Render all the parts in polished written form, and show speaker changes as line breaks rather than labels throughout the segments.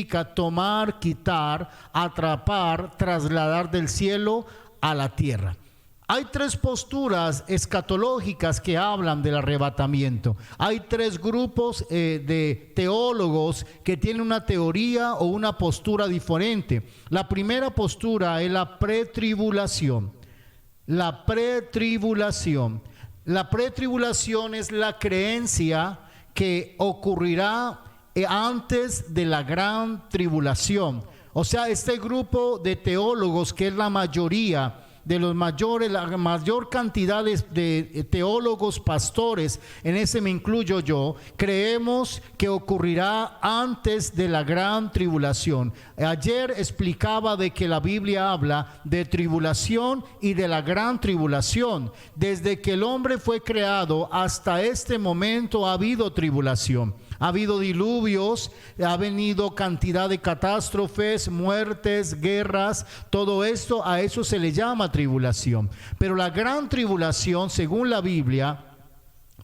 tomar, quitar, atrapar, trasladar del cielo a la tierra. Hay tres posturas escatológicas que hablan del arrebatamiento. Hay tres grupos de teólogos que tienen una teoría o una postura diferente. La primera postura es la pretribulación. La pretribulación. La pretribulación es la creencia que ocurrirá antes de la gran tribulación. O sea, este grupo de teólogos, que es la mayoría de los mayores, la mayor cantidad de teólogos, pastores, en ese me incluyo yo, creemos que ocurrirá antes de la gran tribulación. Ayer explicaba de que la Biblia habla de tribulación y de la gran tribulación. Desde que el hombre fue creado hasta este momento ha habido tribulación. Ha habido diluvios, ha venido cantidad de catástrofes, muertes, guerras, todo esto, a eso se le llama tribulación. Pero la gran tribulación, según la Biblia,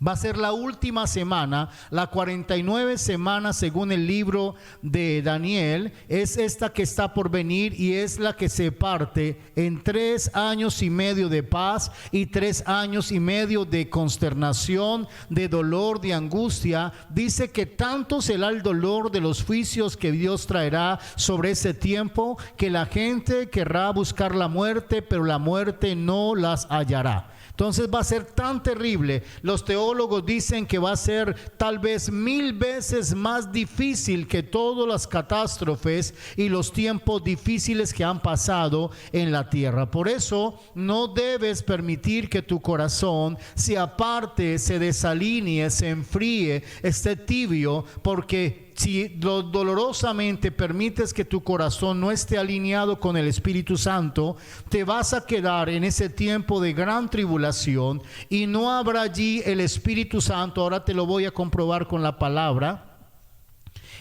va a ser la última semana, la 49 semanas según el libro de Daniel, es esta que está por venir y es la que se parte en 3 años y medio de paz y 3 años y medio de consternación, de dolor, de angustia. Dice que tanto será el dolor de los juicios que Dios traerá sobre ese tiempo, que la gente querrá buscar la muerte, pero la muerte no las hallará. Entonces va a ser tan terrible. Los teólogos dicen que va a ser tal vez 1000 veces más difícil que todas las catástrofes y los tiempos difíciles que han pasado en la tierra. Por eso no debes permitir que tu corazón se aparte, se desalinee, se enfríe, esté tibio, porque si dolorosamente permites que tu corazón no esté alineado con el Espíritu Santo, te vas a quedar en ese tiempo de gran tribulación y no habrá allí el Espíritu Santo. Ahora te lo voy a comprobar con la palabra.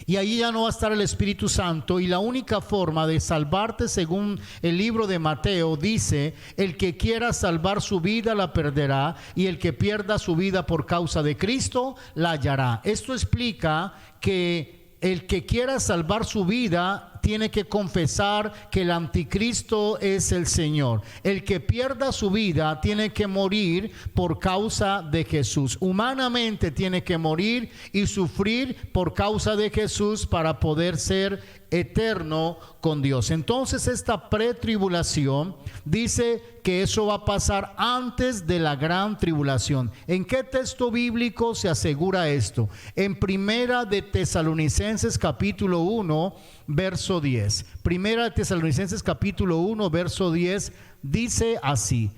Y ahí ya no va a estar el Espíritu Santo, y la única forma de salvarte, según el libro de Mateo, dice: el que quiera salvar su vida la perderá, y el que pierda su vida por causa de Cristo la hallará. Esto explica que el que quiera salvar su vida tiene que confesar que el anticristo es el Señor. El que pierda su vida tiene que morir por causa de Jesús. Humanamente tiene que morir y sufrir por causa de Jesús para poder ser eterno con Dios. Entonces esta pretribulación dice que eso va a pasar antes de la gran tribulación. ¿En qué texto bíblico se asegura esto? En Primera de Tesalonicenses capítulo 1 verso 10. Primera de Tesalonicenses capítulo 1 verso 10 dice así: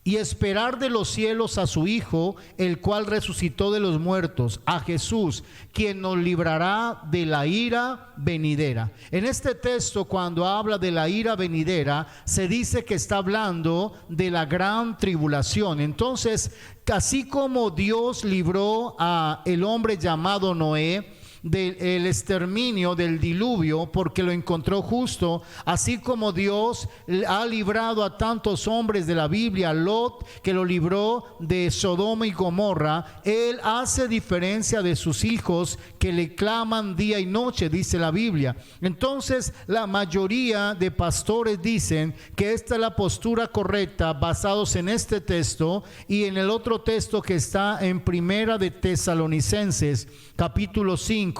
y esperar de los cielos a su Hijo, el cual resucitó de los muertos, a Jesús, quien nos librará de la ira venidera. En este texto, cuando habla de la ira venidera, se dice que está hablando de la gran tribulación. Entonces, así como Dios libró a el hombre llamado Noé del exterminio, del diluvio, porque lo encontró justo, así como Dios ha librado a tantos hombres de la Biblia, Lot, que lo libró de Sodoma y Gomorra, Él hace diferencia de sus hijos que le claman día y noche, dice la Biblia. Entonces la mayoría de pastores dicen que esta es la postura correcta, basados en este texto y en el otro texto que está en Primera de Tesalonicenses capítulo 5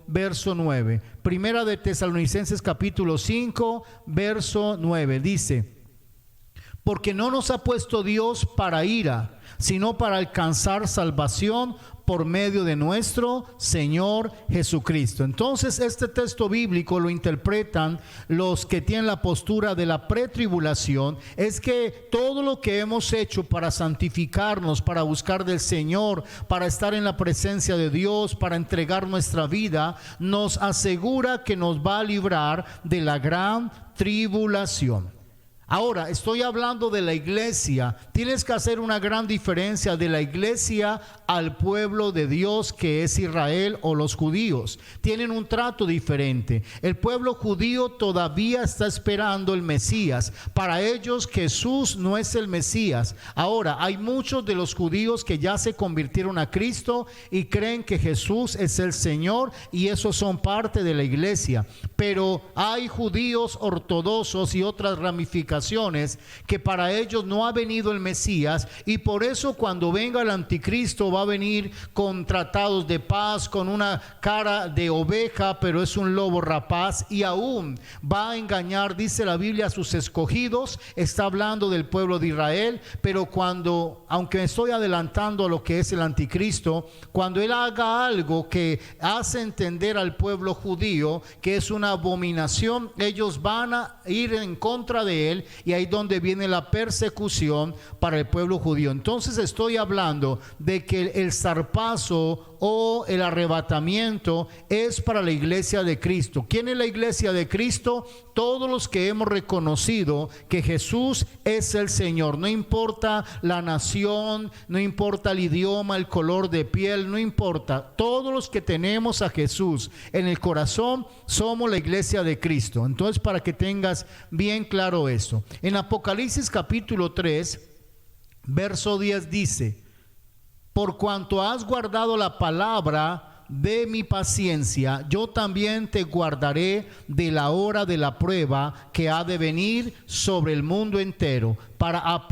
verso 9. Primera de Tesalonicenses capítulo 5 verso 9 dice: porque no nos ha puesto Dios para ira, sino para alcanzar salvación por medio de nuestro Señor Jesucristo. Entonces este texto bíblico lo interpretan los que tienen la postura de la pretribulación, es que todo lo que hemos hecho para santificarnos, para buscar del Señor, para estar en la presencia de Dios, para entregar nuestra vida, nos asegura que nos va a librar de la gran tribulación. Ahora, estoy hablando de la iglesia. Tienes que hacer una gran diferencia de la iglesia al pueblo de Dios, que es Israel o los judíos. Tienen un trato diferente. El pueblo judío todavía está esperando el Mesías. Para ellos Jesús no es el Mesías. Ahora, hay muchos de los judíos que ya se convirtieron a Cristo y creen que Jesús es el Señor, y esos son parte de la iglesia. Pero hay judíos ortodoxos y otras ramificaciones que para ellos no ha venido el Mesías, y por eso cuando venga el anticristo va a venir con tratados de paz, con una cara de oveja, pero es un lobo rapaz, y aún va a engañar, dice la Biblia, a sus escogidos. Está hablando del pueblo de Israel, pero cuando, aunque estoy adelantando a lo que es el anticristo, cuando él haga algo que hace entender al pueblo judío que es una abominación, ellos van a ir en contra de él, y ahí donde viene la persecución para el pueblo judío. Entonces estoy hablando de que el zarpazo o el arrebatamiento es para la iglesia de Cristo. ¿Quién es la iglesia de Cristo? Todos los que hemos reconocido que Jesús es el Señor. No importa la nación, no importa el idioma, el color de piel, no importa. Todos los que tenemos a Jesús en el corazón somos la iglesia de Cristo. Entonces, para que tengas bien claro esto, en Apocalipsis capítulo 3, verso 10 dice: por cuanto has guardado la palabra de mi paciencia, yo también te guardaré de la hora de la prueba que ha de venir sobre el mundo entero, para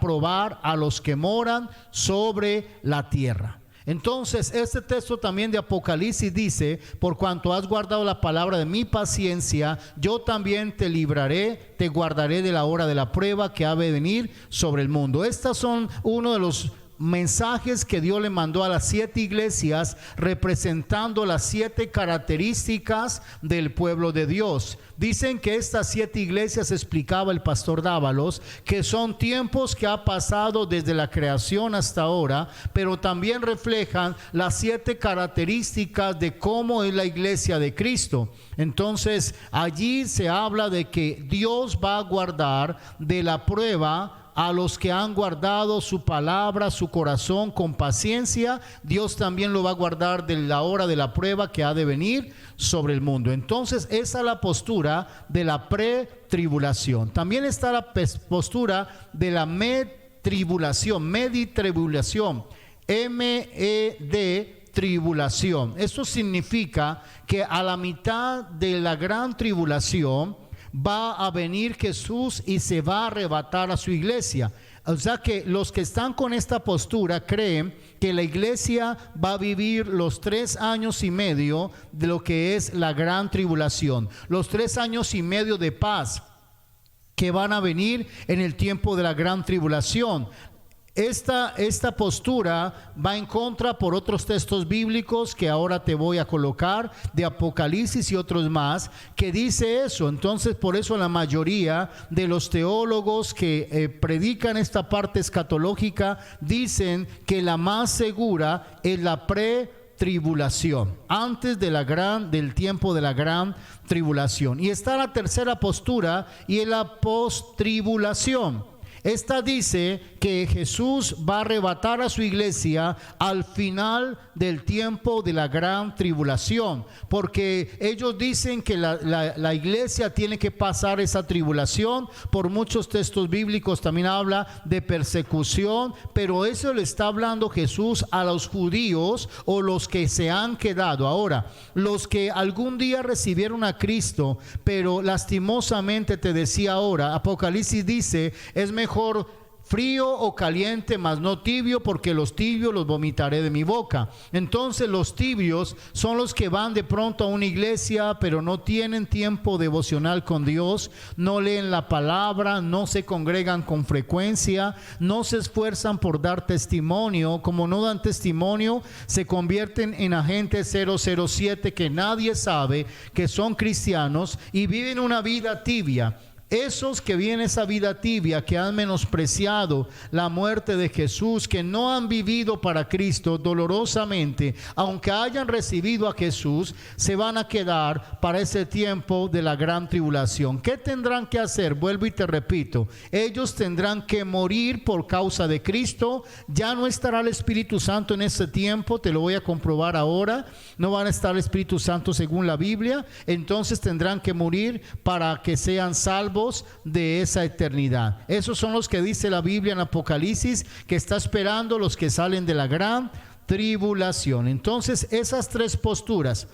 probar a los que moran sobre la tierra. Entonces, este texto también de Apocalipsis dice: por cuanto has guardado la palabra de mi paciencia, yo también te libraré, te guardaré de la hora de la prueba que ha de venir sobre el mundo. Estas son uno de los mensajes que Dios le mandó a las 7 iglesias, representando las 7 características del pueblo de Dios. Dicen que estas 7 iglesias, explicaba el pastor Dávalos, que son tiempos que ha pasado desde la creación hasta ahora, pero también reflejan las 7 características de cómo es la iglesia de Cristo. Entonces allí se habla de que Dios va a guardar de la prueba a los que han guardado su palabra, su corazón con paciencia. Dios también lo va a guardar de la hora de la prueba que ha de venir sobre el mundo. Entonces esa es la postura de la pretribulación. También está la postura de la medtribulación, M-E-D, tribulación. Esto significa que a la mitad de la gran tribulación va a venir Jesús y se va a arrebatar a su iglesia. O sea que los que están con esta postura creen que la iglesia va a vivir los 3 años y medio de lo que es la gran tribulación, los 3 años y medio de paz que van a venir en el tiempo de la gran tribulación. Esta postura va en contra por otros textos bíblicos que ahora te voy a colocar, de Apocalipsis y otros más, que dice eso. Entonces, por eso la mayoría de los teólogos que predican esta parte escatológica dicen que la más segura es la tribulación, antes de del tiempo de la gran tribulación. Y está la tercera postura, y es la postribulación. Esta dice que Jesús va a arrebatar a su iglesia al final del tiempo de la gran tribulación, porque ellos dicen que la iglesia tiene que pasar esa tribulación. Por muchos textos bíblicos también habla de persecución, pero eso le está hablando Jesús a los judíos o los que se han quedado. Ahora, los que algún día recibieron a Cristo, pero lastimosamente, te decía ahora, Apocalipsis dice: es mejor frío o caliente, mas no tibio, porque los tibios los vomitaré de mi boca. Entonces los tibios son los que van de pronto a una iglesia, pero no tienen tiempo devocional con Dios, no leen la palabra, no se congregan con frecuencia, no se esfuerzan por dar testimonio. Como no dan testimonio, se convierten en agentes 007 que nadie sabe que son cristianos y viven una vida tibia. Esos que vienen esa vida tibia, que han menospreciado la muerte de Jesús, que no han vivido para Cristo dolorosamente, aunque hayan recibido a Jesús, se van a quedar para ese tiempo de la gran tribulación. ¿Qué tendrán que hacer? Vuelvo y te repito, ellos tendrán que morir por causa de Cristo. Ya no estará el Espíritu Santo en ese tiempo, te lo voy a comprobar ahora. No van a estar el Espíritu Santo según la Biblia. Entonces tendrán que morir para que sean salvos de esa eternidad. Esos son los que dice la Biblia en Apocalipsis, que está esperando los que salen de la gran tribulación. Entonces, esas tres posturas.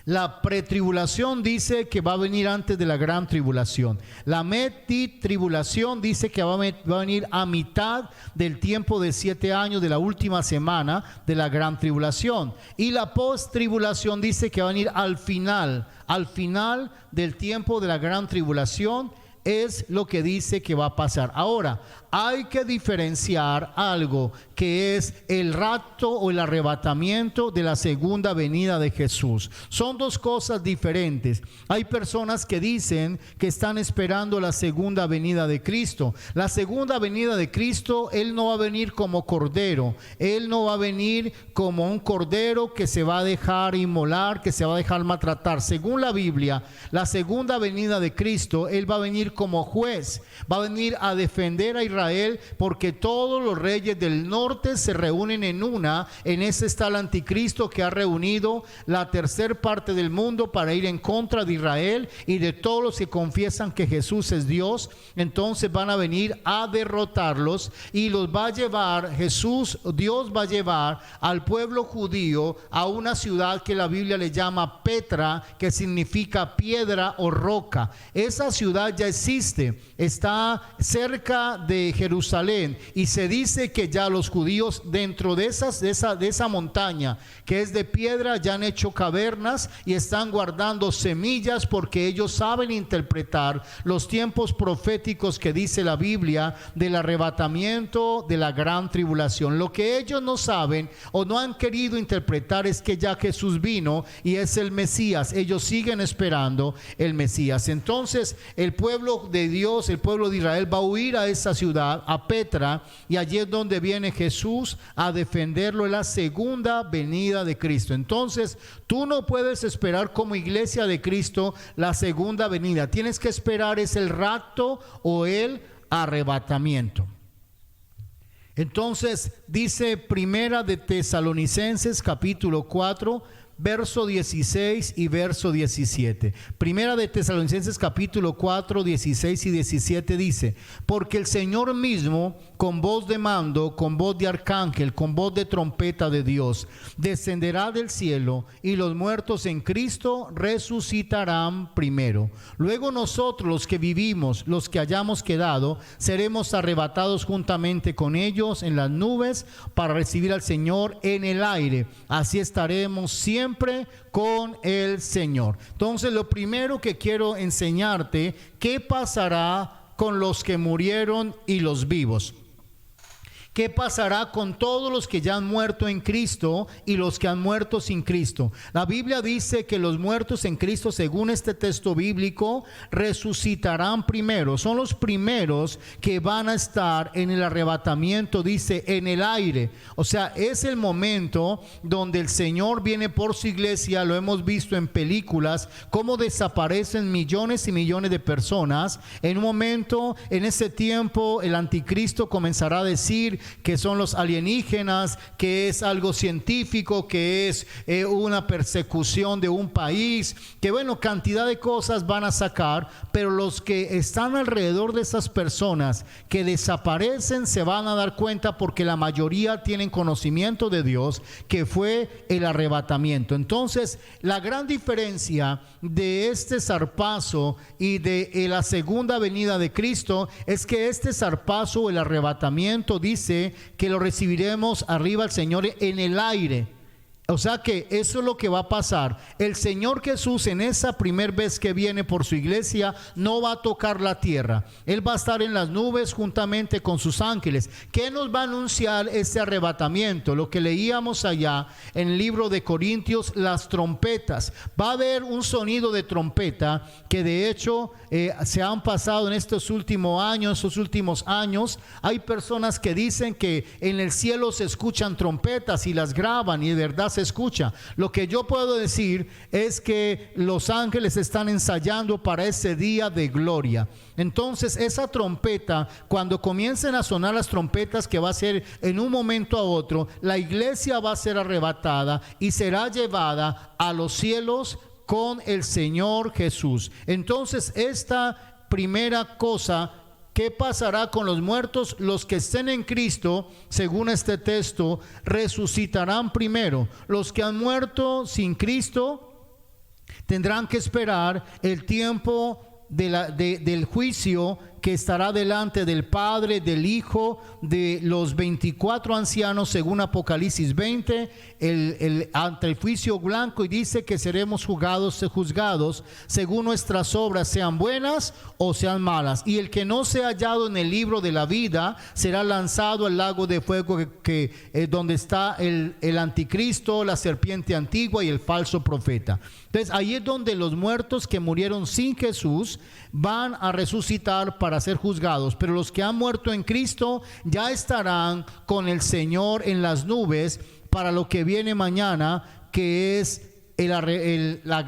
La pretribulación dice que va a venir antes de la gran tribulación. La metitribulación dice que va a venir a mitad del tiempo de 7 años de la última semana de la gran tribulación. Y la posttribulación dice que va a venir al final del tiempo de la gran tribulación. Es lo que dice que va a pasar. Ahora, hay que diferenciar algo que es el rapto o el arrebatamiento de la segunda venida de Jesús. Son dos cosas diferentes. Hay personas que dicen que están esperando la segunda venida de Cristo. La segunda venida de Cristo, Él no va a venir como cordero. Él no va a venir como un cordero que se va a dejar inmolar, que se va a dejar maltratar. Según la Biblia, la segunda venida de Cristo, Él va a venir como juez. Va a venir a defender a Israel, porque todos los reyes del norte se reúnen en ese está el anticristo que ha reunido la tercera parte del mundo para ir en contra de Israel y de todos los que confiesan que Jesús es Dios. Entonces van a venir a derrotarlos y los va a llevar, Dios va a llevar al pueblo judío a una ciudad que la Biblia le llama Petra, que significa piedra o roca. Esa ciudad ya existe, está cerca de Jerusalén, y se dice que ya los judíos dentro de esa montaña que es de piedra ya han hecho cavernas y están guardando semillas, porque ellos saben interpretar los tiempos proféticos que dice la Biblia del arrebatamiento de la gran tribulación. Lo que ellos no saben o no han querido interpretar es que ya Jesús vino y es el Mesías. Ellos siguen esperando el Mesías. Entonces el pueblo de Dios, el pueblo de Israel, va a huir a esa ciudad, a Petra, y allí es donde viene Jesús a defenderlo en la segunda venida de Cristo. Entonces tú no puedes esperar como iglesia de Cristo la segunda venida. Tienes que esperar es el rapto o el arrebatamiento. Entonces dice Primera de Tesalonicenses capítulo 4 verso 16 y verso 17. Primera de Tesalonicenses capítulo 4, 16 y 17 dice: porque el Señor mismo, con voz de mando, con voz de arcángel, con voz de trompeta de Dios, descenderá del cielo, y los muertos en Cristo resucitarán primero. Luego nosotros, los que vivimos, los que hayamos quedado, seremos arrebatados juntamente con ellos en las nubes para recibir al Señor en el aire. Así estaremos siempre con el Señor. Entonces, lo primero que quiero enseñarte, ¿qué pasará con los que murieron y los vivos? ¿Qué pasará con todos los que ya han muerto en Cristo y los que han muerto sin Cristo? La Biblia dice que los muertos en Cristo, según este texto bíblico, resucitarán primero. Son los primeros que van a estar en el arrebatamiento, dice, en el aire. O sea, es el momento donde el Señor viene por su iglesia. Lo hemos visto en películas, cómo desaparecen millones y millones de personas. En un momento, en ese tiempo, el anticristo comenzará a decir que son los alienígenas, que es algo científico, que es una persecución de un país, que bueno, cantidad de cosas van a sacar, pero los que están alrededor de esas personas que desaparecen se van a dar cuenta, porque la mayoría tienen conocimiento de Dios, que fue el arrebatamiento. Entonces, la gran diferencia de este zarpazo y de la segunda venida de Cristo es que este zarpazo, el arrebatamiento, dice que lo recibiremos arriba al Señor en el aire. O sea que eso es lo que va a pasar. El Señor Jesús, en esa primera vez que viene por su iglesia, no va a tocar la tierra. Él va a estar en las nubes juntamente con sus ángeles. ¿Qué nos va a anunciar este arrebatamiento? Lo que leíamos allá en el libro de Corintios, las trompetas. Va a haber un sonido de trompeta que de hecho se han pasado en estos últimos años. Hay personas que dicen que en el cielo se escuchan trompetas y las graban y de verdad se escucha. Lo que yo puedo decir es que los ángeles están ensayando para ese día de gloria. Entonces esa trompeta, cuando comiencen a sonar las trompetas, que va a ser en un momento a otro, la iglesia va a ser arrebatada y será llevada a los cielos con el Señor Jesús. Entonces esta primera cosa, ¿qué pasará con los muertos? Los que estén en Cristo, según este texto, resucitarán primero. Los que han muerto sin Cristo tendrán que esperar el tiempo del juicio que estará delante del Padre, del Hijo, de los 24 ancianos, según Apocalipsis 20, ante el juicio blanco, y dice que seremos juzgados según nuestras obras, sean buenas o sean malas. Y el que no sea hallado en el libro de la vida será lanzado al lago de fuego donde está el anticristo, la serpiente antigua y el falso profeta. Entonces ahí es donde los muertos que murieron sin Jesús van a resucitar para ser juzgados, pero los que han muerto en Cristo ya estarán con el Señor en las nubes para lo que viene mañana, que es la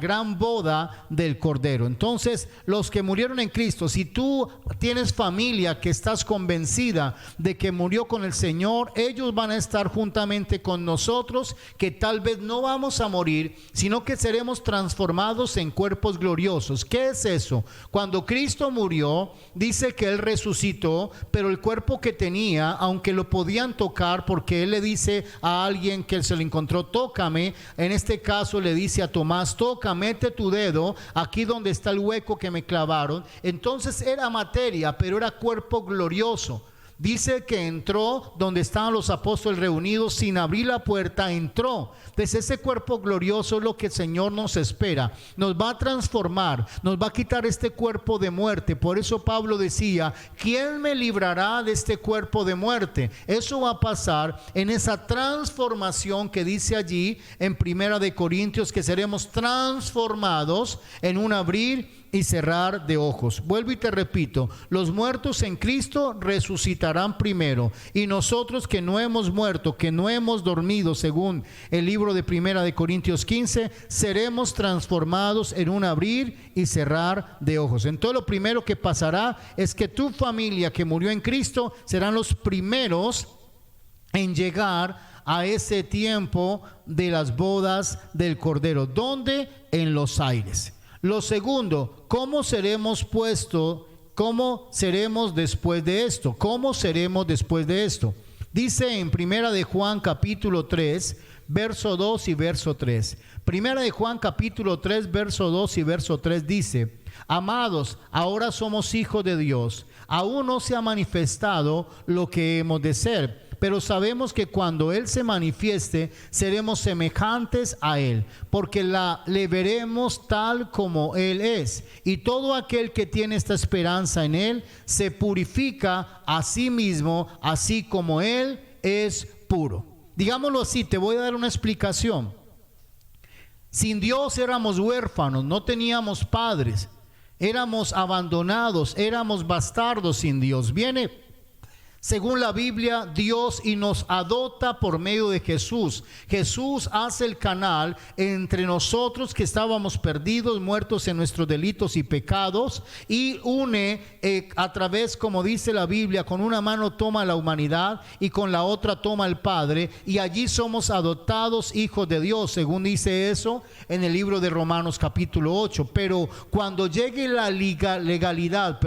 gran boda del Cordero. Entonces, los que murieron en Cristo, si tú tienes familia que estás convencida de que murió con el Señor, ellos van a estar juntamente con nosotros, que tal vez no vamos a morir, sino que seremos transformados en cuerpos gloriosos. ¿Qué es eso? Cuando Cristo murió, dice que Él resucitó, pero el cuerpo que tenía, aunque lo podían tocar, porque Él le dice a alguien que se lo encontró, tócame, en este caso le dice a Tomás, toca, mete tu dedo aquí donde está el hueco que me clavaron. Entonces era materia, pero era cuerpo glorioso. Dice que entró donde estaban los apóstoles reunidos sin abrir la puerta, entró. Entonces ese cuerpo glorioso es lo que el Señor nos espera. Nos va a transformar, nos va a quitar este cuerpo de muerte. Por eso Pablo decía, ¿quién me librará de este cuerpo de muerte? Eso va a pasar en esa transformación que dice allí en Primera de Corintios, que seremos transformados en un abrir y cerrar de ojos. Vuelvo y te repito, los muertos en Cristo resucitarán primero, y nosotros que no hemos muerto, que no hemos dormido, según el libro de Primera de Corintios 15, seremos transformados en un abrir y cerrar de ojos. Entonces lo primero que pasará es que tu familia que murió en Cristo serán los primeros en llegar a ese tiempo de las bodas del Cordero. ¿Dónde? En los aires. Lo segundo, ¿cómo seremos después de esto? ¿Cómo seremos después de esto? Dice en Primera de Juan capítulo 3, verso 2 y verso 3. Primera de Juan capítulo 3, verso 2 y verso 3 dice: amados, ahora somos hijos de Dios. Aún no se ha manifestado lo que hemos de ser, pero sabemos que cuando Él se manifieste, seremos semejantes a Él, porque le veremos tal como Él es. Y todo aquel que tiene esta esperanza en Él, se purifica a sí mismo, así como Él es puro. Digámoslo así, te voy a dar una explicación. Sin Dios éramos huérfanos, no teníamos padres, éramos abandonados, éramos bastardos sin Dios. Viene, según la Biblia, Dios y nos adopta por medio de Jesús. Jesús hace el canal entre nosotros que estábamos perdidos, muertos en nuestros delitos y pecados, y une a través, como dice la Biblia, con una mano toma la humanidad y con la otra toma el Padre, y allí somos adoptados hijos de Dios, según dice eso en el libro de Romanos capítulo 8. Pero cuando llegue la legalidad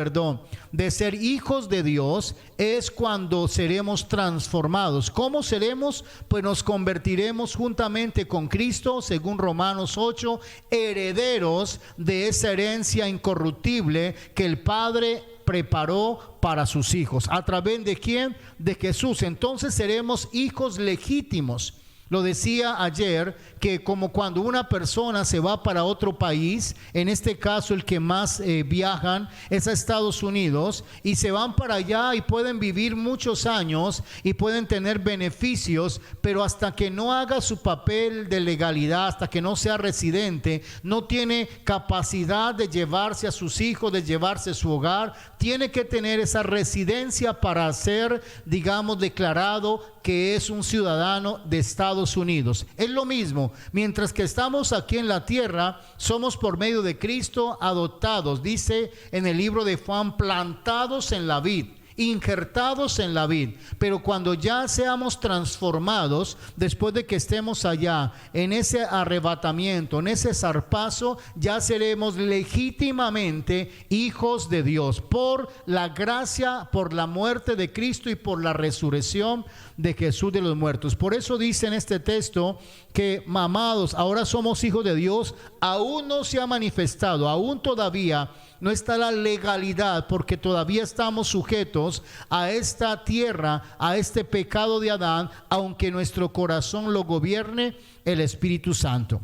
de ser hijos de Dios, es cuando seremos transformados. ¿Cómo seremos? Pues nos convertiremos juntamente con Cristo, según Romanos 8, herederos de esa herencia incorruptible que el Padre preparó para sus hijos. ¿A través de quién? De Jesús. Entonces seremos hijos legítimos. Lo decía ayer, que como cuando una persona se va para otro país, en este caso el que más viajan es a Estados Unidos, y se van para allá y pueden vivir muchos años y pueden tener beneficios, pero hasta que no haga su papel de legalidad, hasta que no sea residente, no tiene capacidad de llevarse a sus hijos, de llevarse a su hogar. Tiene que tener esa residencia para ser, digamos, declarado que es un ciudadano de Estados Unidos. Es lo mismo, mientras que estamos aquí en la tierra, somos por medio de Cristo adoptados, dice en el libro de Juan, plantados en la vid, injertados en la vid. Pero cuando ya seamos transformados, después de que estemos allá en ese arrebatamiento, en ese zarpazo, ya seremos legítimamente hijos de Dios por la gracia, por la muerte de Cristo y por la resurrección de Jesús de los muertos. Por eso dice en este texto que, amados, ahora somos hijos de Dios. Aún no se ha manifestado, aún todavía no está la legalidad, porque todavía estamos sujetos a esta tierra, a este pecado de Adán, aunque nuestro corazón lo gobierne el Espíritu Santo.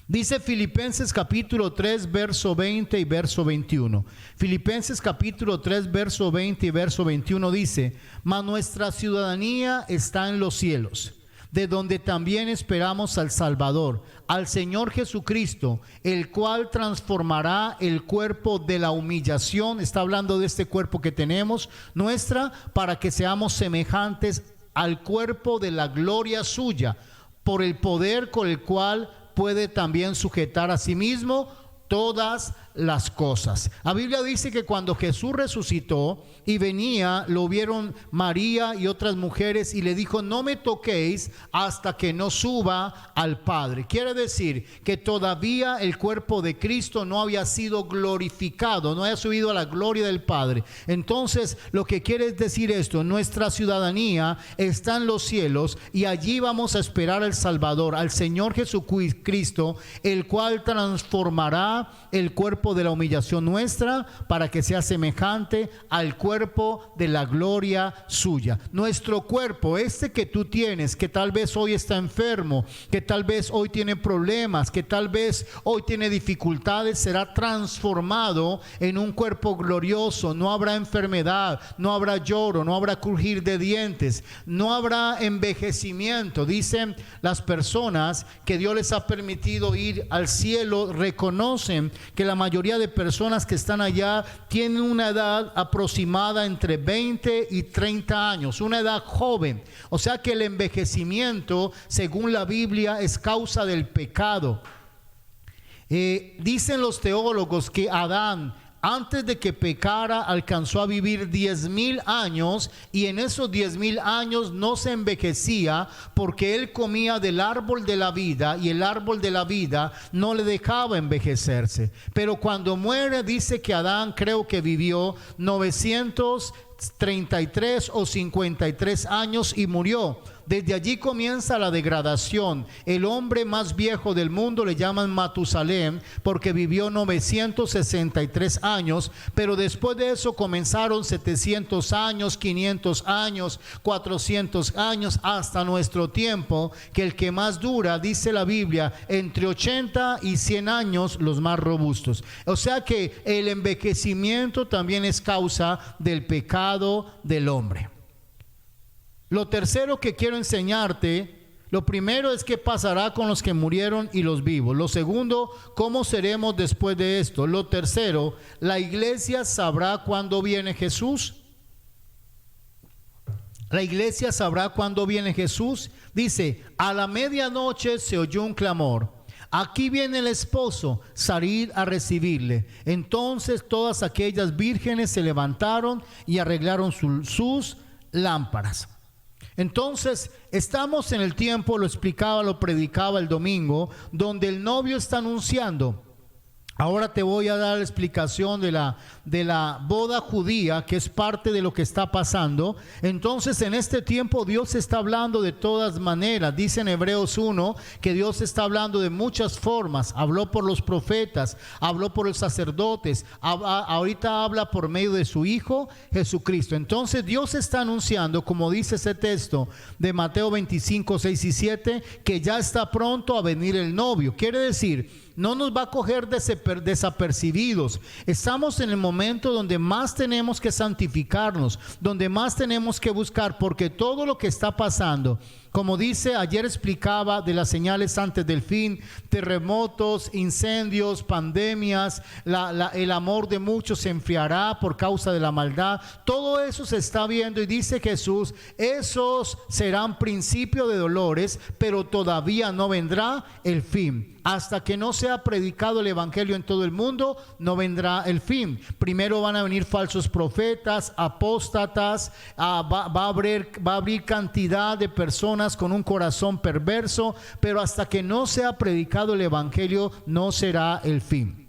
Dice Filipenses capítulo 3, verso 20 y verso 21. Filipenses capítulo 3, verso 20 y verso 21 dice: mas nuestra ciudadanía está en los cielos, de donde también esperamos al Salvador, al Señor Jesucristo, el cual transformará el cuerpo de la humillación, está hablando de este cuerpo que tenemos, nuestra, para que seamos semejantes al cuerpo de la gloria suya, por el poder con el cual puede también sujetar a sí mismo todas las cosas. La Biblia dice que cuando Jesús resucitó y venía, lo vieron María y otras mujeres, y le dijo: no me toquéis hasta que no suba al Padre. Quiere decir que todavía el cuerpo de Cristo no había sido glorificado, no había subido a la gloria del Padre. Entonces, lo que quiere decir esto: nuestra ciudadanía está en los cielos, y allí vamos a esperar al Salvador, al Señor Jesucristo, el cual transformará el cuerpo de la humillación nuestra para que sea semejante al cuerpo de la gloria suya. Nuestro cuerpo, este que tú tienes, que tal vez hoy está enfermo, que tal vez hoy tiene problemas, que tal vez hoy tiene dificultades, será transformado en un cuerpo glorioso. No habrá enfermedad, no habrá lloro, no habrá crujir de dientes, no habrá envejecimiento. Dicen las personas que Dios les ha permitido ir al cielo, reconocen que la mayoría de personas que están allá tienen una edad aproximada entre 20 y 30 años, una edad joven. O sea que el envejecimiento, según la Biblia, es causa del pecado. Dicen los teólogos que Adán, antes de que pecara, alcanzó a vivir 10,000 años, y en esos 10,000 años no se envejecía, porque él comía del árbol de la vida, y el árbol de la vida no le dejaba envejecerse. Pero cuando muere, dice que Adán, creo que vivió 933 o 53 años y murió. Desde allí comienza la degradación. El hombre más viejo del mundo le llaman Matusalén, porque vivió 963 años, pero después de eso comenzaron 700 años, 500 años, 400 años, hasta nuestro tiempo, que el que más dura, dice la Biblia, entre 80 y 100 años, los más robustos. O sea que el envejecimiento también es causa del pecado del hombre. Lo tercero que quiero enseñarte, lo primero es qué pasará con los que murieron y los vivos. Lo segundo, cómo seremos después de esto. Lo tercero, la iglesia sabrá cuándo viene Jesús. La iglesia sabrá cuándo viene Jesús. Dice: a la medianoche se oyó un clamor: aquí viene el esposo, salid a recibirle. Entonces todas aquellas vírgenes se levantaron y arreglaron sus lámparas. Entonces estamos en el tiempo, lo explicaba, lo predicaba el domingo, donde el novio está anunciando: Ahora te voy a dar la explicación de la boda judía, que es parte de lo que está pasando. Entonces, en este tiempo Dios está hablando de todas maneras. Dice en Hebreos 1 que Dios está hablando de muchas formas. Habló por los profetas, habló por los sacerdotes, ahorita habla por medio de su Hijo Jesucristo. Entonces Dios está anunciando, como dice ese texto de Mateo 25, 6 y 7, que ya está pronto a venir el novio. Quiere decir, no nos va a coger desapercibidos. Estamos en el momento donde más tenemos que santificarnos, donde más tenemos que buscar, porque todo lo que está pasando, como dice, ayer explicaba de las señales antes del fin, terremotos, incendios, pandemias, el amor de muchos se enfriará por causa de la maldad. Todo eso se está viendo y dice Jesús, esos serán principio de dolores, pero todavía no vendrá el fin. Hasta que no sea predicado el evangelio en todo el mundo, no vendrá el fin. Primero van a venir falsos profetas, apóstatas, va a abrir cantidad de personas con un corazón perverso, pero hasta que no sea predicado el evangelio, no será el fin.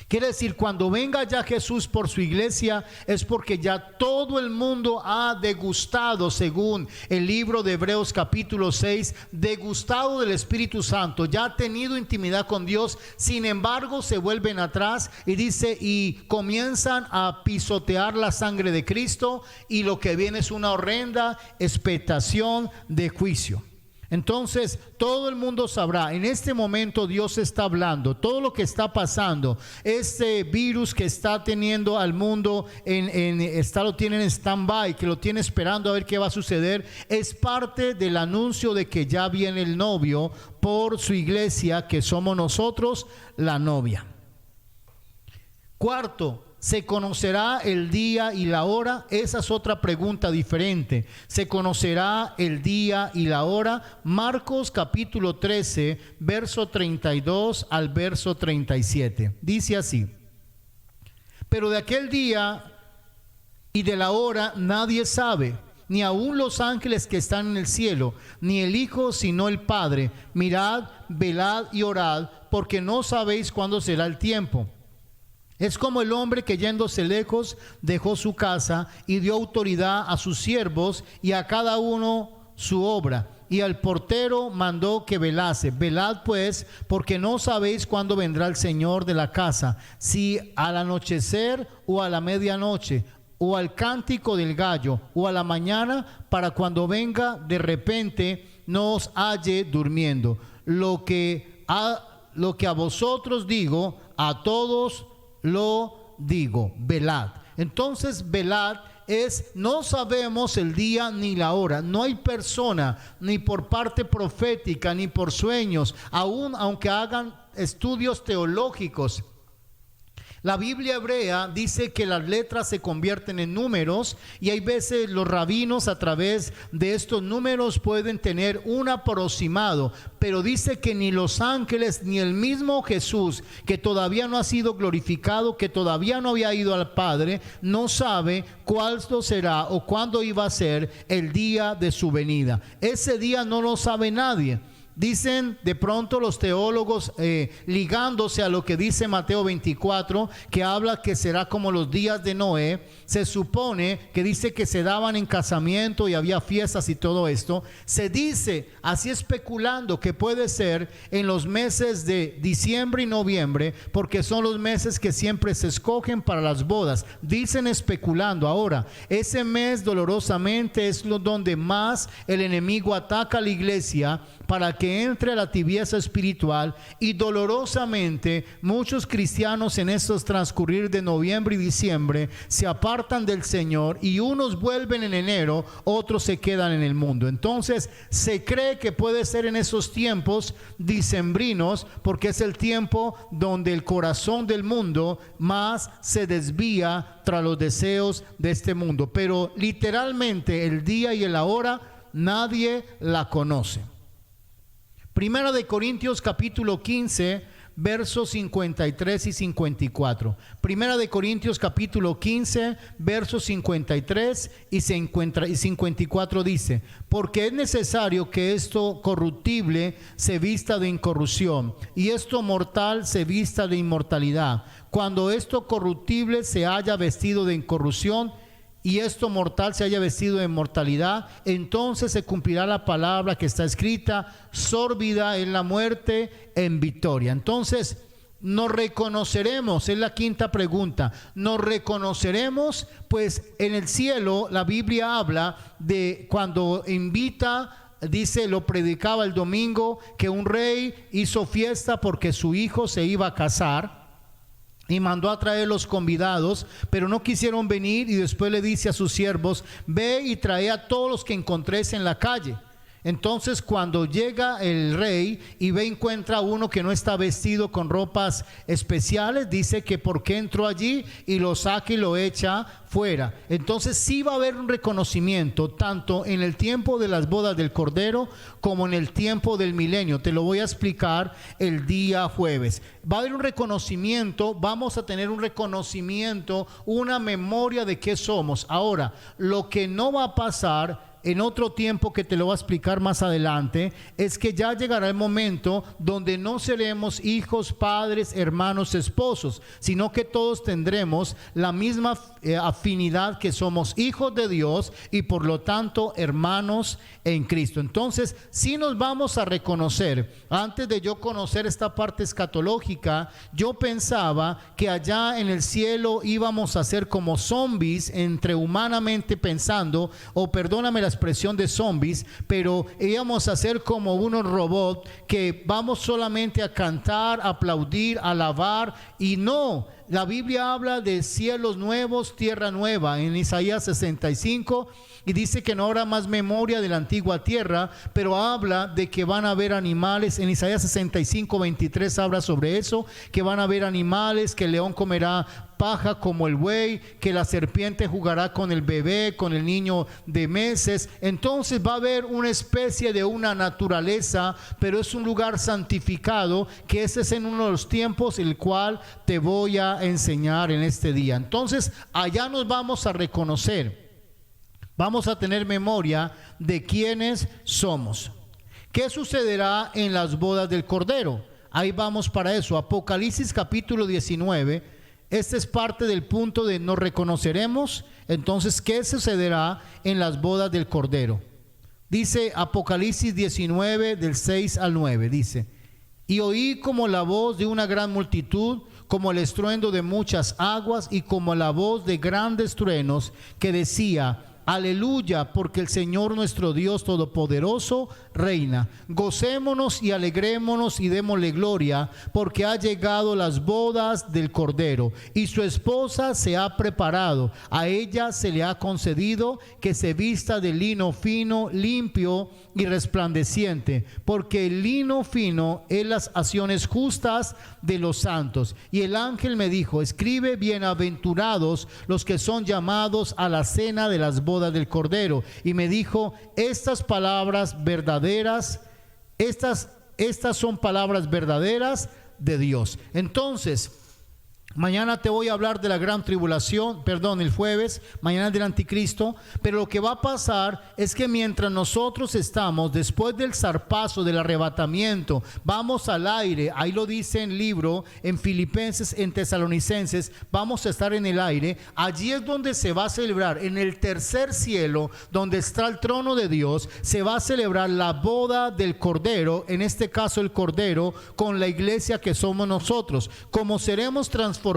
Quiere decir, cuando venga ya Jesús por su iglesia, es porque ya todo el mundo ha degustado, según el libro de Hebreos capítulo 6, degustado del Espíritu Santo, ya ha tenido intimidad con Dios. Sin embargo, se vuelven atrás y dice, y comienzan a pisotear la sangre de Cristo, y lo que viene es una horrenda expectación de juicio. Entonces todo el mundo sabrá, en este momento Dios está hablando, todo lo que está pasando, este virus que está teniendo al mundo, lo tienen en stand-by, que lo tiene esperando a ver qué va a suceder, es parte del anuncio de que ya viene el novio por su iglesia, que somos nosotros la novia. Cuarto, ¿se conocerá el día y la hora? Esa es otra pregunta diferente. ¿Se conocerá el día y la hora? Marcos capítulo 13, verso 32 al verso 37. Dice así: pero de aquel día y de la hora nadie sabe, ni aun los ángeles que están en el cielo, ni el Hijo, sino el Padre. Mirad, velad y orad, porque no sabéis cuándo será el tiempo. Es como el hombre que yéndose lejos dejó su casa y dio autoridad a sus siervos y a cada uno su obra. Y al portero mandó que velase. Velad pues, porque no sabéis cuándo vendrá el Señor de la casa, si al anochecer o a la medianoche, o al cántico del gallo, o a la mañana, para cuando venga de repente no os halle durmiendo. Lo que a vosotros digo, a todos lo digo, velad. Entonces velad es, no sabemos el día ni la hora. No hay persona, ni por parte profética, ni por sueños, aun aunque hagan estudios teológicos. La Biblia hebrea dice que las letras se convierten en números, y hay veces los rabinos a través de estos números pueden tener un aproximado, pero dice que ni los ángeles ni el mismo Jesús, que todavía no ha sido glorificado, que todavía no había ido al Padre, no sabe cuándo será o cuándo iba a ser el día de su venida. Ese día no lo sabe nadie. Dicen de pronto los teólogos, ligándose a lo que dice Mateo 24, que habla que será como los días de Noé. Se supone que dice que se daban en casamiento y había fiestas y todo esto. Se dice, así especulando, que puede ser en los meses de diciembre y noviembre, porque son los meses que siempre se escogen para las bodas. Dicen especulando. Ahora, ese mes dolorosamente es donde más el enemigo ataca a la iglesia, para que entre a la tibieza espiritual, y dolorosamente muchos cristianos en estos transcurrir de noviembre y diciembre se apartan del Señor, y unos vuelven en enero, otros se quedan en el mundo. Entonces se cree que puede ser en esos tiempos dicembrinos, porque es el tiempo donde el corazón del mundo más se desvía tras los deseos de este mundo, pero literalmente el día y la hora nadie la conoce. Primera de Corintios capítulo 15, versos 53 y 54. Primera de Corintios capítulo 15, versos 53 y 54 dice: porque es necesario que esto corruptible se vista de incorrupción y esto mortal se vista de inmortalidad. Cuando esto corruptible se haya vestido de incorrupción y esto mortal se haya vestido de mortalidad, entonces se cumplirá la palabra que está escrita: sórbida es la muerte en victoria. Entonces, nos reconoceremos, es la quinta pregunta, nos reconoceremos, pues en el cielo la Biblia habla de cuando invita, dice, lo predicaba el domingo, que un rey hizo fiesta porque su hijo se iba a casar y mandó a traer los convidados, pero no quisieron venir, y después le dice a sus siervos: ve y trae a todos los que encontréis en la calle. Entonces, cuando llega el rey y ve, encuentra a uno que no está vestido con ropas especiales, dice que por qué entró allí, y lo saca y lo echa fuera. Entonces sí va a haber un reconocimiento tanto en el tiempo de las bodas del Cordero como en el tiempo del milenio. Te lo voy a explicar el día jueves. Va a haber un reconocimiento, vamos a tener un reconocimiento, una memoria de qué somos. Ahora, lo que no va a pasar en otro tiempo, que te lo voy a explicar más adelante, es que ya llegará el momento donde no seremos hijos, padres, hermanos, esposos, sino que todos tendremos la misma afinidad, que somos hijos de Dios y por lo tanto hermanos en Cristo. Entonces sí nos vamos a reconocer. Antes de yo conocer esta parte escatológica, yo pensaba que allá en el cielo íbamos a ser como zombies, entre humanamente pensando, o perdóname la expresión de zombies, pero íbamos a ser como unos robots que vamos solamente a cantar, aplaudir, alabar. Y no, la Biblia habla de cielos nuevos, tierra nueva en Isaías 65, y dice que no habrá más memoria de la antigua tierra, pero habla de que van a haber animales. En Isaías 65, 23 habla sobre eso, que van a haber animales, que el león comerá paja como el buey, que la serpiente jugará con el bebé, con el niño de meses. Entonces va a haber una especie de una naturaleza, pero es un lugar santificado, que ese es en uno de los tiempos el cual te voy a enseñar en este día. Entonces allá nos vamos a reconocer, vamos a tener memoria de quiénes somos. ¿Qué sucederá en las bodas del Cordero? Ahí vamos para eso. Apocalipsis capítulo 19. Este es parte del punto de nos reconoceremos. Entonces, ¿qué sucederá en las bodas del Cordero? Dice Apocalipsis 19 del 6 al 9. Dice: y oí como la voz de una gran multitud, como el estruendo de muchas aguas, y como la voz de grandes truenos, que decía: aleluya, porque el Señor nuestro Dios Todopoderoso reina. Gocémonos y alegrémonos y démosle gloria, porque ha llegado las bodas del Cordero, y su esposa se ha preparado. A ella se le ha concedido que se vista de lino fino, limpio y resplandeciente, porque el lino fino es las acciones justas de los santos. Y el ángel me dijo: escribe: bienaventurados los que son llamados a la cena de las bodas del Cordero. Y me dijo: estas palabras verdaderas, estas son palabras verdaderas de Dios. Entonces, mañana te voy a hablar de la gran tribulación, el jueves, mañana del anticristo. Pero lo que va a pasar es que mientras nosotros estamos, después del zarpazo, del arrebatamiento, vamos al aire. Ahí lo dice en el libro, en Filipenses, en Tesalonicenses, vamos a estar en el aire. Allí es donde se va a celebrar, en el tercer cielo, donde está el trono de Dios, se va a celebrar la boda del Cordero, en este caso el Cordero, con la iglesia que somos nosotros. Como seremos transformados,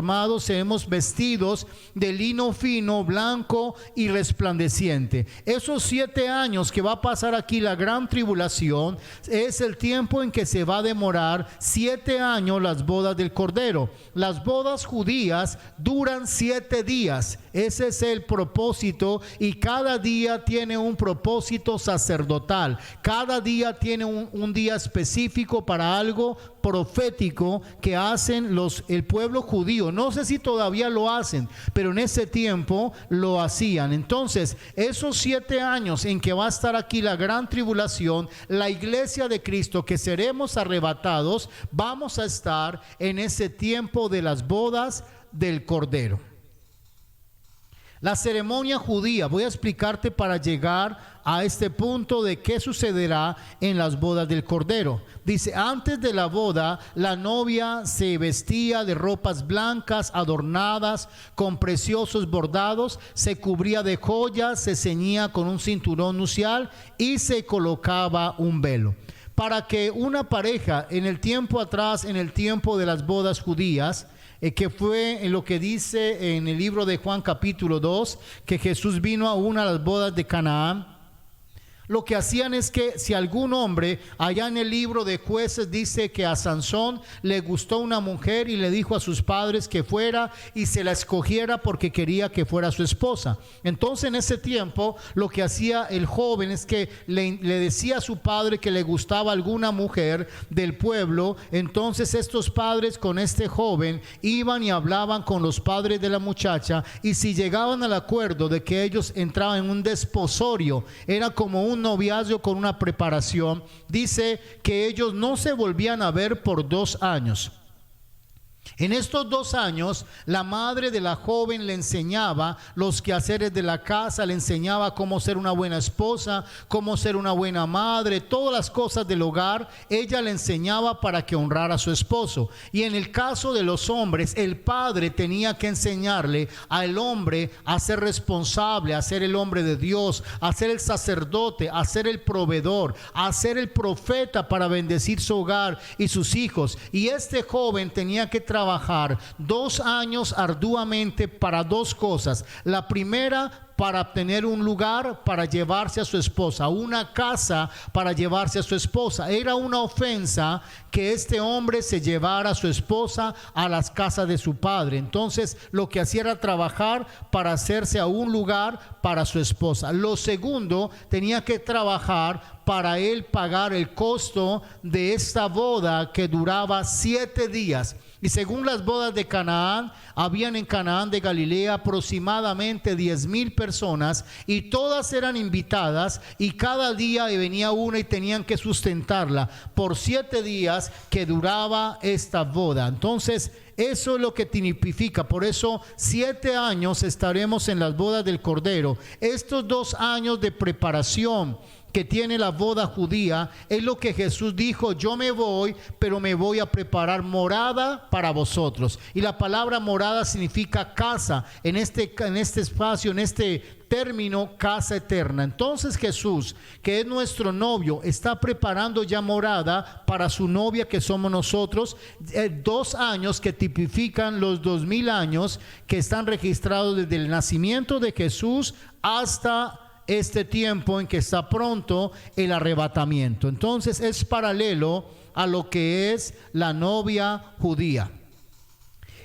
seremos vestidos de lino fino, blanco y resplandeciente. Esos 7 años que va a pasar aquí la gran tribulación es el tiempo en que se va a demorar 7 años las bodas del Cordero. Las bodas judías duran 7 días. Ese es el propósito, y cada día tiene un propósito sacerdotal. Cada día tiene un día específico para algo profético que hacen el pueblo judío. No sé si todavía lo hacen, pero en ese tiempo lo hacían. Entonces, esos 7 años en que va a estar aquí la gran tribulación, la iglesia de Cristo, que seremos arrebatados, vamos a estar en ese tiempo de las bodas del Cordero. La ceremonia judía, voy a explicarte para llegar a este punto de qué sucederá en las bodas del Cordero. Dice, antes de la boda, la novia se vestía de ropas blancas, adornadas con preciosos bordados, se cubría de joyas, se ceñía con un cinturón nupcial y se colocaba un velo. Para que una pareja en el tiempo atrás, en el tiempo de las bodas judías, que fue en lo que dice en el libro de Juan capítulo 2, que Jesús vino a una de las bodas de Canaán. Lo que hacían es que si algún hombre, allá en el libro de Jueces dice que a Sansón le gustó una mujer y le dijo a sus padres que fuera y se la escogiera porque quería que fuera su esposa. Entonces en ese tiempo lo que hacía el joven es que le decía a su padre que le gustaba alguna mujer del pueblo. Entonces estos padres con este joven iban y hablaban con los padres de la muchacha, y si llegaban al acuerdo de que ellos entraban en un desposorio, era como un noviazgo con una preparación, dice que ellos no se volvían a ver por 2 años. En estos 2 años, la madre de la joven le enseñaba los quehaceres de la casa, le enseñaba cómo ser una buena esposa, cómo ser una buena madre, todas las cosas del hogar. Ella le enseñaba para que honrara a su esposo. Y en el caso de los hombres, el padre tenía que enseñarle al hombre a ser responsable, a ser el hombre de Dios, a ser el sacerdote, a ser el proveedor, a ser el profeta para bendecir su hogar y sus hijos. Y este joven tenía que trabajar 2 años arduamente para 2 cosas. La primera, para obtener un lugar para llevarse a su esposa, una casa para llevarse a su esposa. Era una ofensa que este hombre se llevara a su esposa a las casas de su padre. Entonces lo que hacía era trabajar para hacerse a un lugar para su esposa. Lo segundo, tenía que trabajar para él pagar el costo de esta boda que duraba 7 días. Y según las bodas de Canaán, habían en Canaán de Galilea aproximadamente 10,000 personas, y todas eran invitadas, y cada día venía una y tenían que sustentarla por 7 días que duraba esta boda. Entonces eso es lo que tipifica. Por eso 7 años estaremos en las bodas del Cordero. Estos 2 años de preparación que tiene la boda judía es lo que Jesús dijo: yo me voy, pero me voy a preparar morada para vosotros. Y la palabra morada significa casa, en este espacio, en este término, casa eterna. Entonces Jesús, que es nuestro novio, está preparando ya morada para su novia, que somos nosotros. 2 años que tipifican los 2000 años que están registrados desde el nacimiento de Jesús hasta este tiempo en que está pronto el arrebatamiento. Entonces es paralelo a lo que es la novia judía.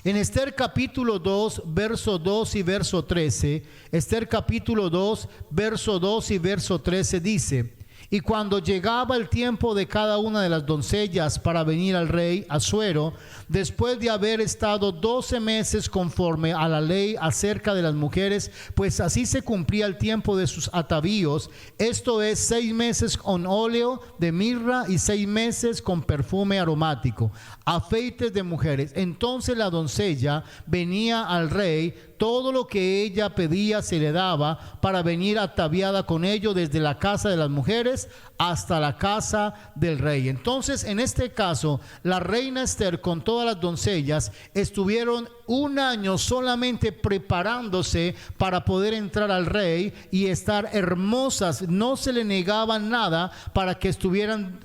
En Esther capítulo 2, verso 2 y verso 13, Esther capítulo 2, verso 2 y verso 13 dice: y cuando llegaba el tiempo de cada una de las doncellas para venir al rey Asuero, después de haber estado 12 meses conforme a la ley acerca de las mujeres, pues así se cumplía el tiempo de sus atavíos, esto es 6 meses con óleo de mirra y 6 meses con perfume aromático, afeites de mujeres. Entonces la doncella venía al rey, todo lo que ella pedía se le daba, para venir ataviada con ello desde la casa de las mujeres hasta la casa del rey. Entonces en este caso la reina Esther con todas las doncellas estuvieron 1 año solamente preparándose para poder entrar al rey y estar hermosas. No se le negaban nada para que estuvieran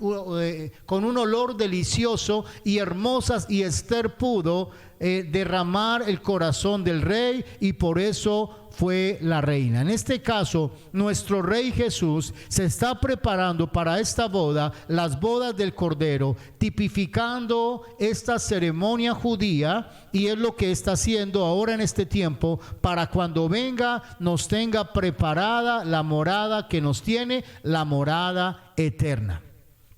con un olor delicioso y hermosas, y Esther pudo derramar el corazón del rey, y por eso fue la reina. En este caso, nuestro Rey Jesús se está preparando para esta boda, las bodas del Cordero, tipificando esta ceremonia judía, y es lo que está haciendo ahora en este tiempo, para cuando venga nos tenga preparada la morada que nos tiene, la morada eterna.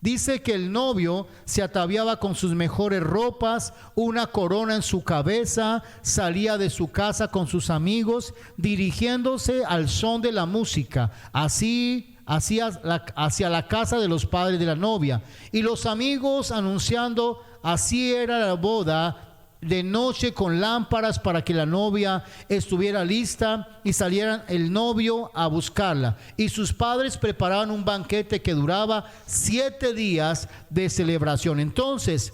Dice que el novio se ataviaba con sus mejores ropas, una corona en su cabeza, salía de su casa con sus amigos, dirigiéndose al son de la música, así hacia la casa de los padres de la novia. Y los amigos anunciando, así era la boda, de noche con lámparas para que la novia estuviera lista y salieran el novio a buscarla. Y sus padres preparaban un banquete que duraba 7 días de celebración. Entonces,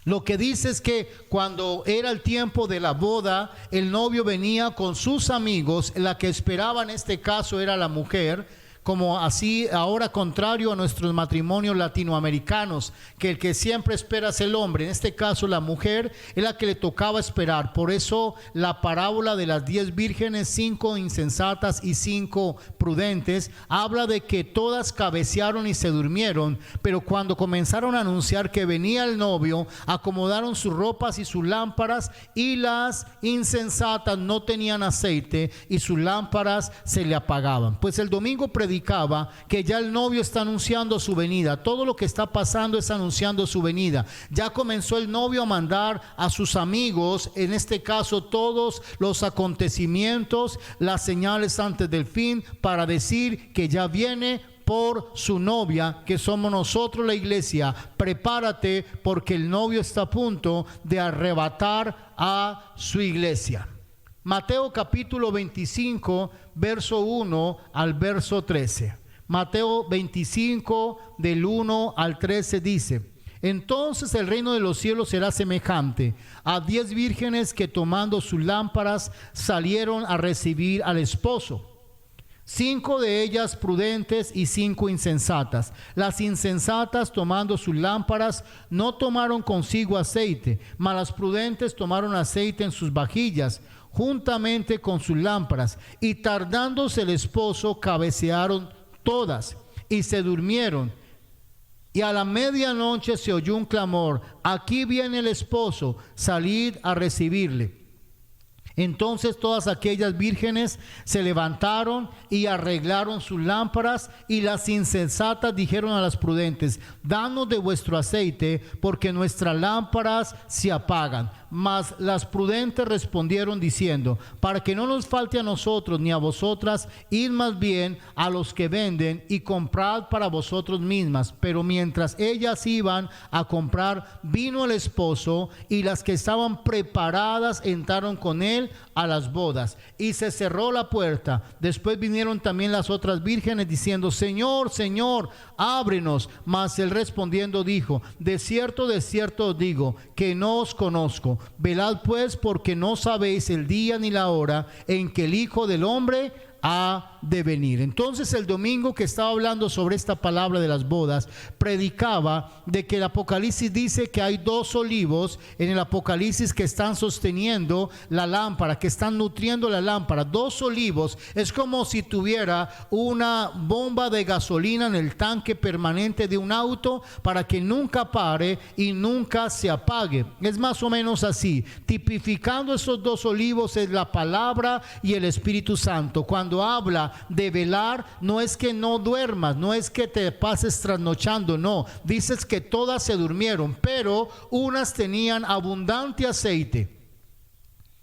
lo que dice es que cuando era el tiempo de la boda, el novio venía con sus amigos. La que esperaba en este caso era la mujer, como así ahora contrario a nuestros matrimonios latinoamericanos, que el que siempre espera es el hombre. En este caso la mujer es la que le tocaba esperar. Por eso la parábola de las 10 vírgenes, 5 insensatas y 5 prudentes, habla de que todas cabecearon y se durmieron, pero cuando comenzaron a anunciar que venía el novio, acomodaron sus ropas y sus lámparas, y las insensatas no tenían aceite y sus lámparas se le apagaban. Pues el domingo predicaba que ya el novio está anunciando su venida. Todo lo que está pasando es anunciando su venida. Ya comenzó el novio a mandar a sus amigos, en este caso todos los acontecimientos, las señales antes del fin, para decir que ya viene por su novia, que somos nosotros, la iglesia. Prepárate, porque el novio está a punto de arrebatar a su iglesia. Mateo capítulo 25, verso 1 al verso 13. Mateo 25, del 1 al 13 dice: entonces el reino de los cielos será semejante a 10 vírgenes que, tomando sus lámparas, salieron a recibir al esposo. 5 de ellas prudentes y 5 insensatas. Las insensatas, tomando sus lámparas, no tomaron consigo aceite, mas las prudentes tomaron aceite en sus vajillas, juntamente con sus lámparas. Y tardándose el esposo, cabecearon todas y se durmieron. Y a la medianoche se oyó un clamor: aquí viene el esposo, salid a recibirle. Entonces todas aquellas vírgenes se levantaron y arreglaron sus lámparas. Y las insensatas dijeron a las prudentes: danos de vuestro aceite, porque nuestras lámparas se apagan. Mas las prudentes respondieron diciendo: para que no nos falte a nosotros ni a vosotras, id más bien a los que venden y comprad para vosotros mismas. Pero mientras ellas iban a comprar, vino el esposo, y las que estaban preparadas entraron con él a las bodas, y se cerró la puerta. Después vinieron también las otras vírgenes diciendo: Señor, Señor, ábrenos. Mas él respondiendo dijo: de cierto os digo, que no os conozco. Velad pues, porque no sabéis el día ni la hora en que el Hijo del Hombre ha de venir. Entonces el domingo que estaba hablando sobre esta palabra de las bodas, predicaba de que el Apocalipsis dice que hay 2 olivos en el Apocalipsis que están sosteniendo la lámpara, que están nutriendo la lámpara. 2 olivos es como si tuviera una bomba de gasolina en el tanque permanente de un auto para que nunca pare y nunca se apague. Es más o menos así. Tipificando esos 2 olivos es la palabra y el Espíritu Santo. Cuando habla de velar, no es que no duermas, no es que te pases trasnochando, no, dices que todas se durmieron, pero unas tenían abundante aceite.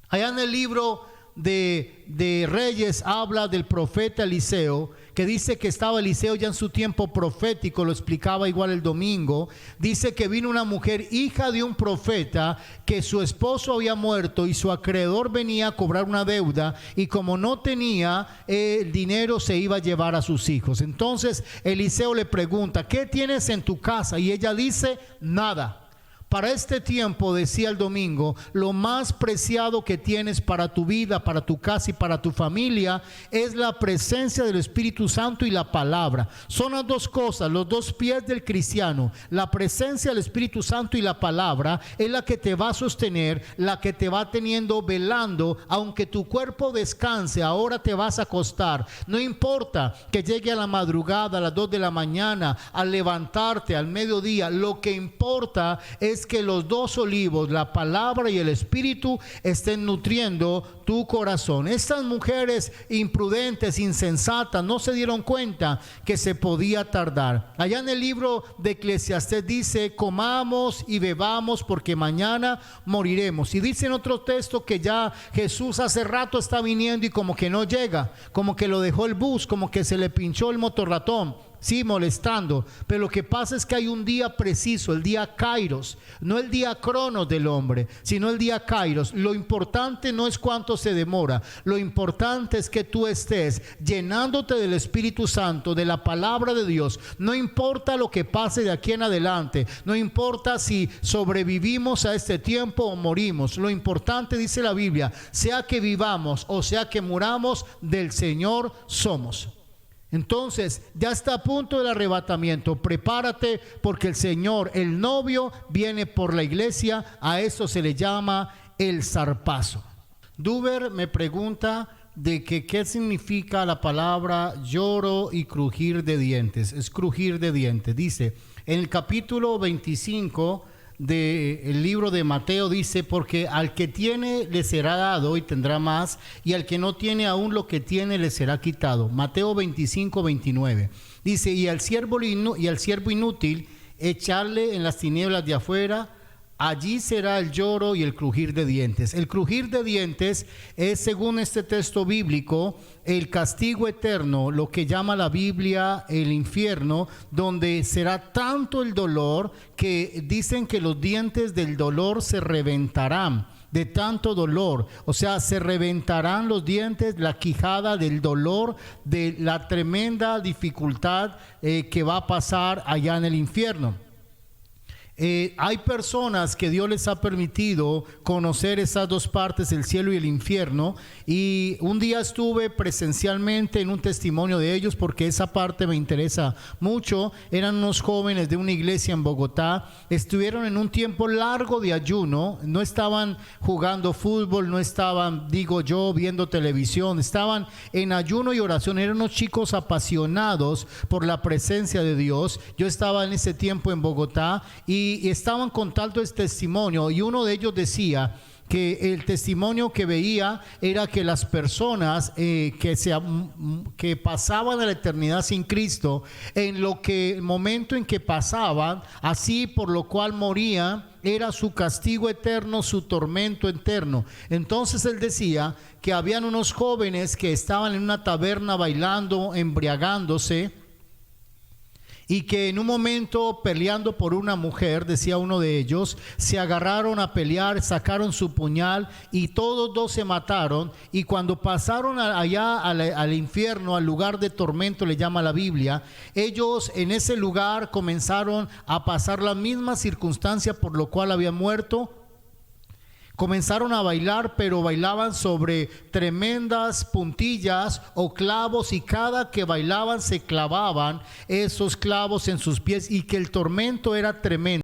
Allá en el libro de Reyes habla del profeta Eliseo, que dice que estaba Eliseo ya en su tiempo profético, lo explicaba igual el domingo. Dice que vino una mujer, hija de un profeta, que su esposo había muerto y su acreedor venía a cobrar una deuda, y como no tenía el dinero, se iba a llevar a sus hijos. Entonces Eliseo le pregunta: ¿qué tienes en tu casa? Y ella dice: nada. Para este tiempo, decía el domingo, lo más preciado que tienes para tu vida, para tu casa y para tu familia es la presencia del Espíritu Santo y la palabra. Son las 2 cosas, los 2 pies del cristiano. La presencia del Espíritu Santo y la palabra es la que te va a sostener, la que te va teniendo velando. Aunque tu cuerpo descanse, ahora te vas a acostar. No importa que llegue a la madrugada, a las 2 de la mañana, al levantarte, al mediodía. Lo que importa es es que los dos olivos, la palabra y el espíritu, estén nutriendo tu corazón. Estas mujeres imprudentes, insensatas, no se dieron cuenta que se podía tardar. Allá en el libro de Eclesiastés dice: comamos y bebamos porque mañana moriremos. Y dice en otro texto que ya Jesús hace rato está viniendo y como que no llega, como que lo dejó el bus, como que se le pinchó el motorratón. Sí, molestando, pero lo que pasa es que hay un día preciso, el día Kairos, no el día Cronos del hombre, sino el día Kairos. Lo importante no es cuánto se demora, lo importante es que tú estés llenándote del Espíritu Santo, de la palabra de Dios. No importa lo que pase de aquí en adelante, no importa si sobrevivimos a este tiempo o morimos. Lo importante, dice la Biblia, sea que vivamos o sea que muramos, del Señor somos. Entonces ya está a punto del arrebatamiento. Prepárate porque el Señor, el novio, viene por la iglesia. A eso se le llama el zarpazo. Duber me pregunta de que qué significa la palabra lloro y crujir de dientes. Es crujir de dientes. Dice en el capítulo 25 del libro de Mateo, dice: porque al que tiene le será dado y tendrá más, y al que no tiene aún lo que tiene le será quitado. Mateo 25, 29. Dice: y al siervo inútil echarle en las tinieblas de afuera, allí será el lloro y el crujir de dientes. El crujir de dientes es, según este texto bíblico, el castigo eterno, lo que llama la Biblia el infierno, donde será tanto el dolor que dicen que los dientes del dolor se reventarán de tanto dolor. O sea, se reventarán los dientes, la quijada del dolor, de la tremenda dificultad que va a pasar allá en el infierno. Hay personas que Dios les ha permitido conocer esas dos partes, el cielo y el infierno, y un día estuve presencialmente en un testimonio de ellos porque esa parte me interesa mucho. Eran unos jóvenes de una iglesia en Bogotá, estuvieron en un tiempo largo de ayuno, no estaban jugando fútbol, no estaban, digo yo, viendo televisión, estaban en ayuno y oración. Eran unos chicos apasionados por la presencia de Dios. Yo estaba en ese tiempo en Bogotá y estaban contando este testimonio, y uno de ellos decía que el testimonio que veía era que las personas que pasaban a la eternidad sin Cristo, en lo que el momento en que pasaban, así por lo cual morían, era su castigo eterno, su tormento eterno. Entonces él decía que habían unos jóvenes que estaban en una taberna bailando, embriagándose, y que en un momento, peleando por una mujer, decía uno de ellos, se agarraron a pelear, sacaron su puñal y todos dos se mataron. Y cuando pasaron allá al infierno, al lugar de tormento, le llama la Biblia, ellos en ese lugar comenzaron a pasar la misma circunstancia por lo cual habían muerto. Comenzaron a bailar, pero bailaban sobre tremendas puntillas o clavos, y cada que bailaban se clavaban esos clavos en sus pies, y que el tormento era tremendo.